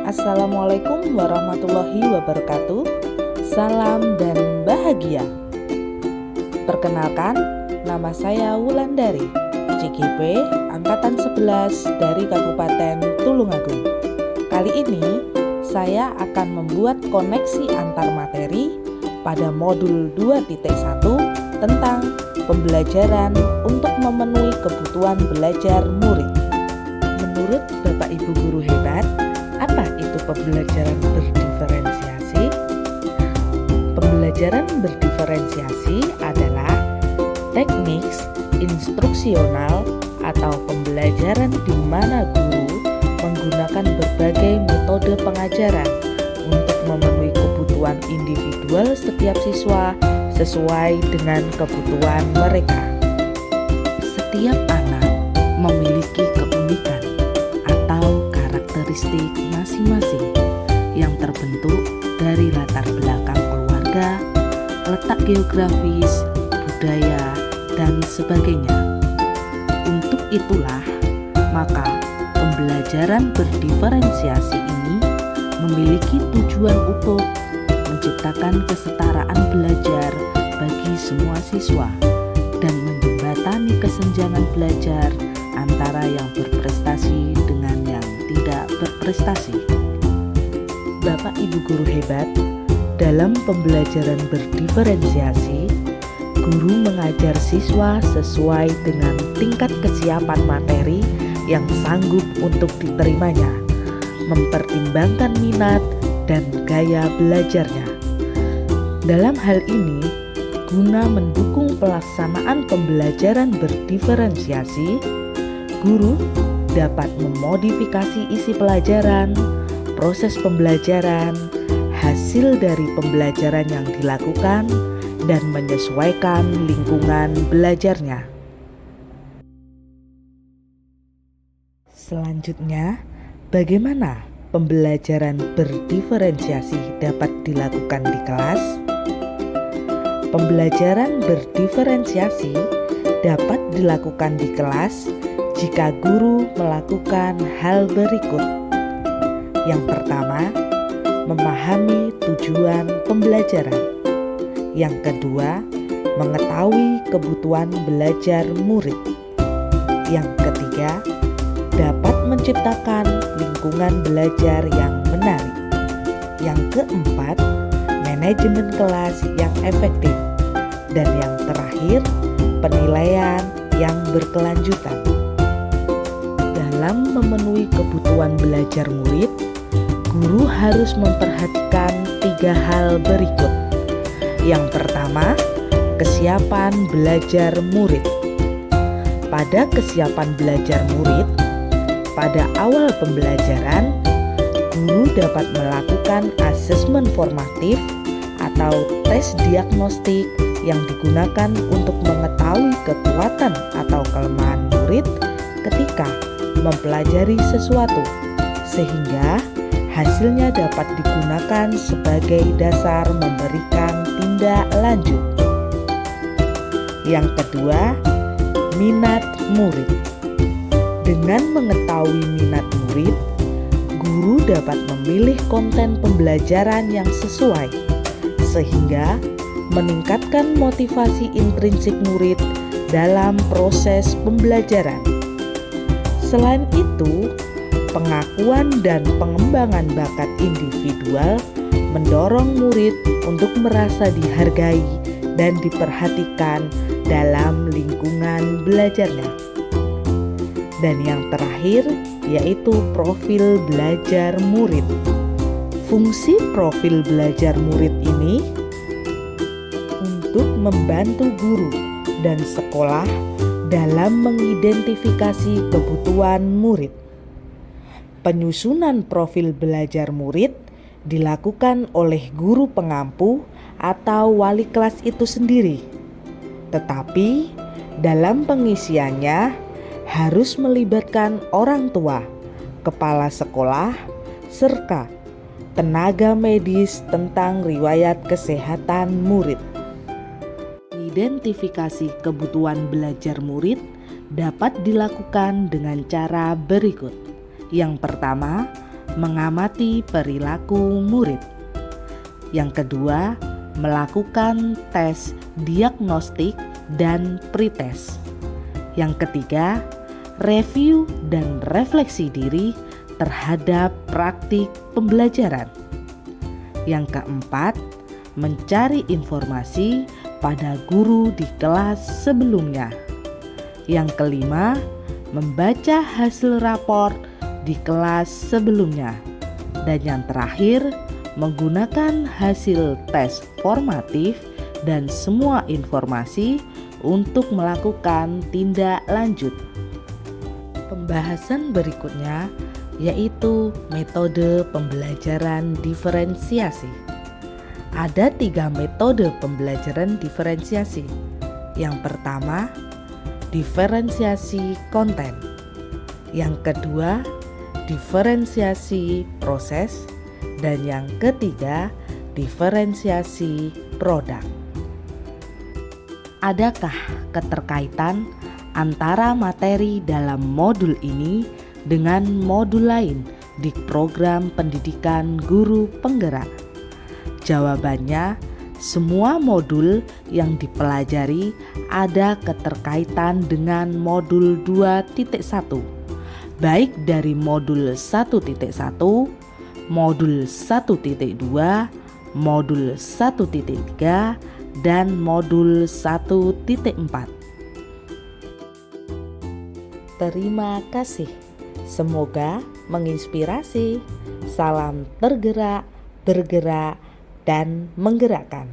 Assalamualaikum warahmatullahi wabarakatuh. Salam dan bahagia. Perkenalkan, nama saya Wulandari, CGP Angkatan 11 dari Kabupaten Tulungagung. Kali ini saya akan membuat koneksi antar materi pada modul 2.1 tentang pembelajaran untuk memenuhi kebutuhan belajar murid. Menurut Bapak Ibu guru hebat, apa itu pembelajaran berdiferensiasi? Pembelajaran berdiferensiasi adalah teknik instruksional atau pembelajaran di mana guru menggunakan berbagai metode pengajaran untuk memenuhi kebutuhan individual setiap siswa sesuai dengan kebutuhan mereka. Setiap anak memiliki keunikan atau karakteristik masing-masing yang terbentuk dari latar belakang keluarga, letak geografis, budaya, dan sebagainya. Untuk itulah, maka pembelajaran berdiferensiasi ini memiliki tujuan utuh menciptakan kesetaraan belajar bagi semua siswa dan menjembatani kesenjangan belajar antara yang berprestasi dengan yang tidak berprestasi. Bapak Ibu guru hebat, dalam pembelajaran berdiferensiasi, guru mengajar siswa sesuai dengan tingkat kesiapan materi yang sanggup untuk diterimanya, mempertimbangkan minat dan gaya belajarnya. Dalam hal ini, guna mendukung pelaksanaan pembelajaran berdiferensiasi, guru dapat memodifikasi isi pelajaran, proses pembelajaran, hasil dari pembelajaran yang dilakukan, dan menyesuaikan lingkungan belajarnya. Selanjutnya, bagaimana pembelajaran berdiferensiasi dapat dilakukan di kelas? Pembelajaran berdiferensiasi dapat dilakukan di kelas jika guru melakukan hal berikut. Yang pertama, memahami tujuan pembelajaran. Yang kedua, mengetahui kebutuhan belajar murid. Yang ketiga, dapat menciptakan lingkungan belajar yang menarik. Yang keempat, manajemen kelas yang efektif. Dan yang terakhir, penilaian yang berkelanjutan. Dalam memenuhi kebutuhan belajar murid, guru harus memperhatikan 3 hal berikut. Yang pertama, kesiapan belajar murid. Pada kesiapan belajar murid, pada awal pembelajaran, guru dapat melakukan asesmen formatif atau tes diagnostik yang digunakan untuk mengetahui kekuatan atau kelemahan murid ketika mempelajari sesuatu, sehingga hasilnya dapat digunakan sebagai dasar memberikan tindak lanjut. Yang kedua, minat murid. Dengan mengetahui minat murid, guru dapat memilih konten pembelajaran yang sesuai, sehingga meningkatkan motivasi intrinsik murid dalam proses pembelajaran. Selain itu, pengakuan dan pengembangan bakat individual mendorong murid untuk merasa dihargai dan diperhatikan dalam lingkungan belajarnya. Dan yang terakhir yaitu profil belajar murid. Fungsi profil belajar murid ini untuk membantu guru dan sekolah dalam mengidentifikasi kebutuhan murid. Penyusunan profil belajar murid dilakukan oleh guru pengampu atau wali kelas itu sendiri. Tetapi dalam pengisiannya harus melibatkan orang tua, kepala sekolah, serta tenaga medis tentang riwayat kesehatan murid. Identifikasi kebutuhan belajar murid dapat dilakukan dengan cara berikut. Yang pertama, mengamati perilaku murid. Yang kedua, melakukan tes diagnostik dan pretest. Yang ketiga, review dan refleksi diri terhadap praktik pembelajaran. Yang keempat, mencari informasi pada guru di kelas sebelumnya. Yang kelima, membaca hasil rapor di kelas sebelumnya. Dan yang terakhir, menggunakan hasil tes formatif dan semua informasi untuk melakukan tindak lanjut. Pembahasan berikutnya yaitu metode pembelajaran diferensiasi. Ada 3 metode pembelajaran diferensiasi. Yang pertama, diferensiasi konten. Yang kedua, diferensiasi proses. Dan yang ketiga, diferensiasi produk. Adakah keterkaitan antara materi dalam modul ini dengan modul lain di program pendidikan guru penggerak? Jawabannya, semua modul yang dipelajari ada keterkaitan dengan modul 2.1, baik dari modul 1.1, modul 1.2, modul 1.3, dan modul 1.4. Terima kasih. Semoga menginspirasi. Salam tergerak, bergerak, dan menggerakkan.